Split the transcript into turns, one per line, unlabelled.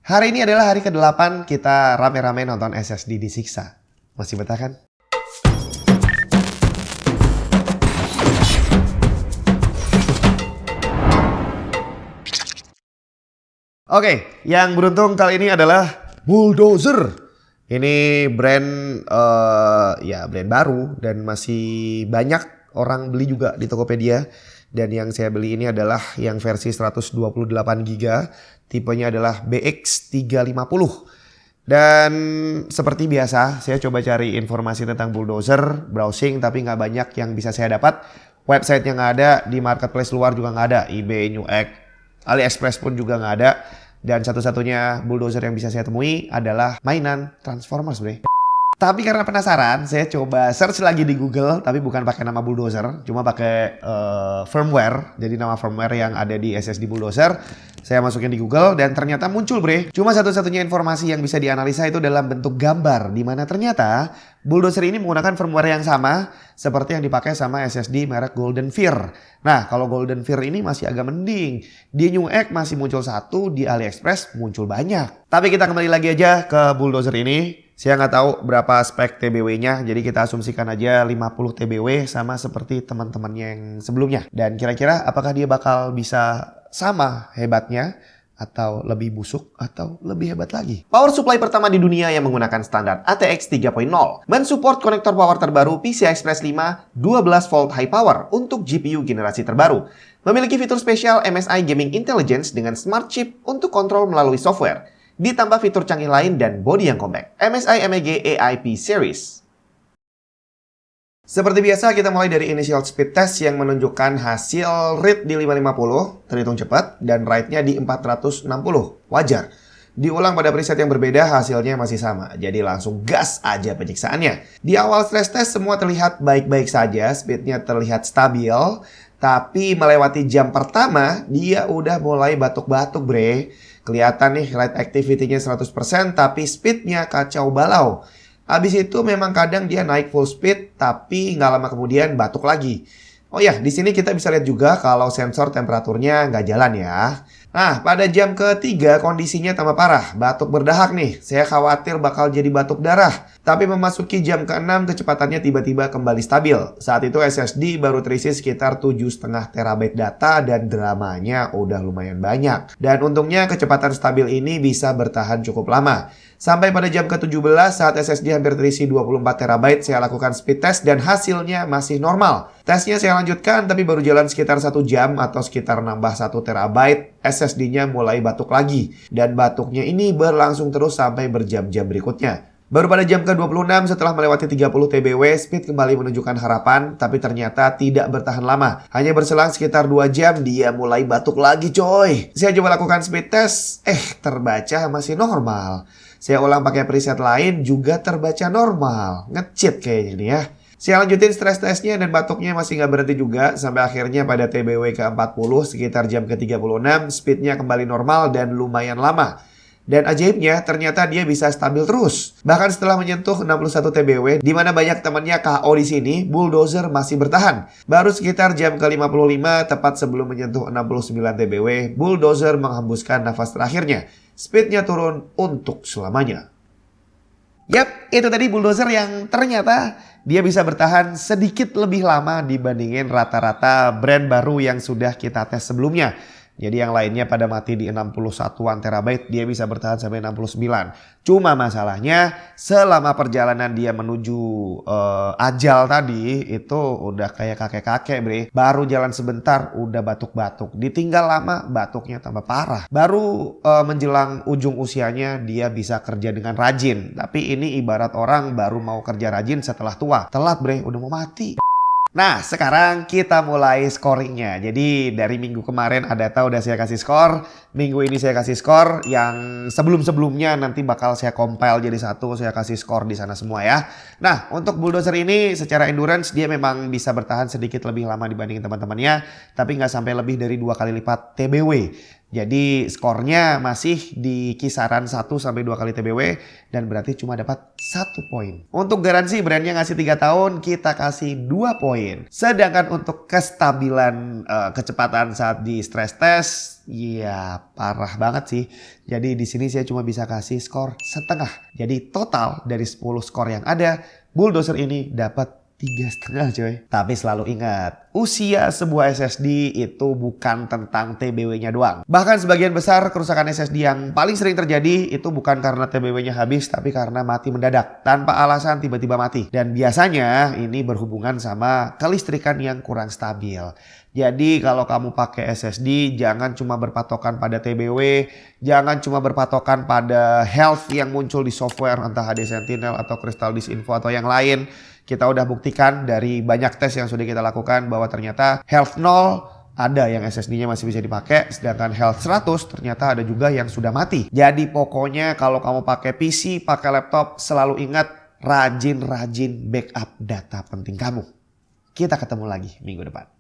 Hari ini adalah hari ke-8 kita rame-rame nonton SSD disiksa. Masih betah kan? Oke, yang beruntung kali ini adalah Bulldozer. Ini brand brand baru dan masih banyak orang beli juga di Tokopedia. Dan yang saya beli ini adalah yang versi 128GB. Tipenya adalah BX350. Dan seperti biasa saya coba cari informasi tentang Bulldozer, browsing tapi nggak banyak yang bisa saya dapat. Website-nya nggak ada, di marketplace luar juga nggak ada, eBay, Newegg, AliExpress pun juga nggak ada. Dan satu-satunya Bulldozer yang bisa saya temui adalah mainan Transformers, bre. Tapi karena penasaran, saya coba search lagi di Google, tapi bukan pakai nama Bulldozer, cuma pakai firmware. Jadi nama firmware yang ada di SSD Bulldozer, saya masukin di Google dan ternyata muncul, bre. Cuma satu-satunya informasi yang bisa dianalisa itu dalam bentuk gambar, di mana ternyata Bulldozer ini menggunakan firmware yang sama seperti yang dipakai sama SSD merek Golden Fear. Nah, kalau Golden Fear ini masih agak mending. Di Newegg masih muncul satu, di AliExpress muncul banyak. Tapi kita kembali lagi aja ke Bulldozer ini. Saya nggak tahu berapa spek TBW-nya, jadi kita asumsikan aja 50 TBW sama seperti teman-temannya yang sebelumnya. Dan kira-kira apakah dia bakal bisa sama hebatnya, atau lebih busuk, atau lebih hebat lagi? Power supply pertama di dunia yang menggunakan standar ATX 3.0 mensupport konektor power terbaru PCI Express 5 12V high power untuk GPU generasi terbaru. Memiliki fitur spesial MSI Gaming Intelligence dengan smart chip untuk kontrol melalui software. Ditambah fitur canggih lain dan bodi yang compact. MSI MEG AIP Series. Seperti biasa kita mulai dari initial speed test yang menunjukkan hasil read di 550, terhitung cepat, dan write-nya di 460, wajar. Diulang pada preset yang berbeda hasilnya masih sama, jadi langsung gas aja penyiksaannya. Di awal stress test semua terlihat baik-baik saja, speednya terlihat stabil, tapi melewati jam pertama dia udah mulai batuk-batuk, bre. Kelihatan nih write activity-nya 100% tapi speednya kacau balau. Habis itu memang kadang dia naik full speed tapi nggak lama kemudian batuk lagi. Oh ya, di sini kita bisa lihat juga kalau sensor temperaturnya nggak jalan ya. Nah, pada jam ketiga kondisinya tambah parah. Batuk berdahak nih. Saya khawatir bakal jadi batuk darah. Tapi memasuki jam ke-6 kecepatannya tiba-tiba kembali stabil. Saat itu SSD baru terisi sekitar 7,5 TB data dan dramanya udah lumayan banyak. Dan untungnya kecepatan stabil ini bisa bertahan cukup lama. Sampai pada jam ke-17 saat SSD hampir terisi 24 TB, saya lakukan speed test dan hasilnya masih normal. Tesnya saya lanjutkan tapi baru jalan sekitar 1 jam atau sekitar nambah 1 TB, SSD-nya mulai batuk lagi. Dan batuknya ini berlangsung terus sampai berjam-jam berikutnya. Baru pada jam ke-26 setelah melewati 30 TBW, speed kembali menunjukkan harapan, tapi ternyata tidak bertahan lama. Hanya berselang sekitar 2 jam, dia mulai batuk lagi coy. Saya coba lakukan speed test, terbaca masih normal. Saya ulang pakai preset lain, juga terbaca normal. Nge-cheat kayaknya nih ya. Saya lanjutin stress testnya dan batuknya masih nggak berhenti juga. Sampai akhirnya pada TBW ke-40 sekitar jam ke-36 speednya kembali normal dan lumayan lama. Dan ajaibnya ternyata dia bisa stabil terus. Bahkan setelah menyentuh 61 TBW di mana banyak temannya KO di sini, Bulldozer masih bertahan. Baru sekitar jam ke-55 tepat sebelum menyentuh 69 TBW, Bulldozer menghembuskan nafas terakhirnya. Speednya turun untuk selamanya. Yap, itu tadi Bulldozer yang ternyata dia bisa bertahan sedikit lebih lama dibandingin rata-rata brand baru yang sudah kita tes sebelumnya. Jadi yang lainnya pada mati di 61-an terabyte, dia bisa bertahan sampai 69. Cuma masalahnya selama perjalanan dia menuju ajal tadi itu udah kayak kakek-kakek, bre. Baru jalan sebentar udah batuk-batuk. Ditinggal lama batuknya tambah parah. Baru menjelang ujung usianya dia bisa kerja dengan rajin. Tapi ini ibarat orang baru mau kerja rajin setelah tua. Telat, bre, udah mau mati. Nah, sekarang kita mulai scoringnya. Jadi dari minggu kemarin ada tahu udah saya kasih skor. Minggu ini saya kasih skor. Yang sebelum-sebelumnya nanti bakal saya compile jadi satu. Saya kasih skor di sana semua ya. Nah, untuk Bulldozer ini secara endurance dia memang bisa bertahan sedikit lebih lama dibanding teman-temannya. Tapi nggak sampai lebih dari 2 kali lipat TBW. Jadi skornya masih di kisaran 1-2 kali TBW dan berarti cuma dapat 1 poin. Untuk garansi brandnya ngasih 3 tahun, kita kasih 2 poin. Sedangkan untuk kestabilan kecepatan saat di stress test, ya parah banget sih. Jadi di sini saya cuma bisa kasih skor setengah. Jadi total dari 10 skor yang ada, Bulldozer ini dapat 3,5 coy. Tapi selalu ingat, usia sebuah SSD itu bukan tentang TBW-nya doang. Bahkan sebagian besar kerusakan SSD yang paling sering terjadi itu bukan karena TBW-nya habis, tapi karena mati mendadak. Tanpa alasan tiba-tiba mati. Dan biasanya ini berhubungan sama kelistrikan yang kurang stabil. Jadi kalau kamu pakai SSD, jangan cuma berpatokan pada TBW, jangan cuma berpatokan pada health yang muncul di software, entah HD Sentinel atau Crystal Disk Info atau yang lain. Kita udah buktikan dari banyak tes yang sudah kita lakukan bahwa ternyata health 0 ada yang SSD-nya masih bisa dipakai, sedangkan health 100 ternyata ada juga yang sudah mati. Jadi pokoknya kalau kamu pakai PC, pakai laptop, selalu ingat rajin-rajin backup data penting kamu. Kita ketemu lagi minggu depan.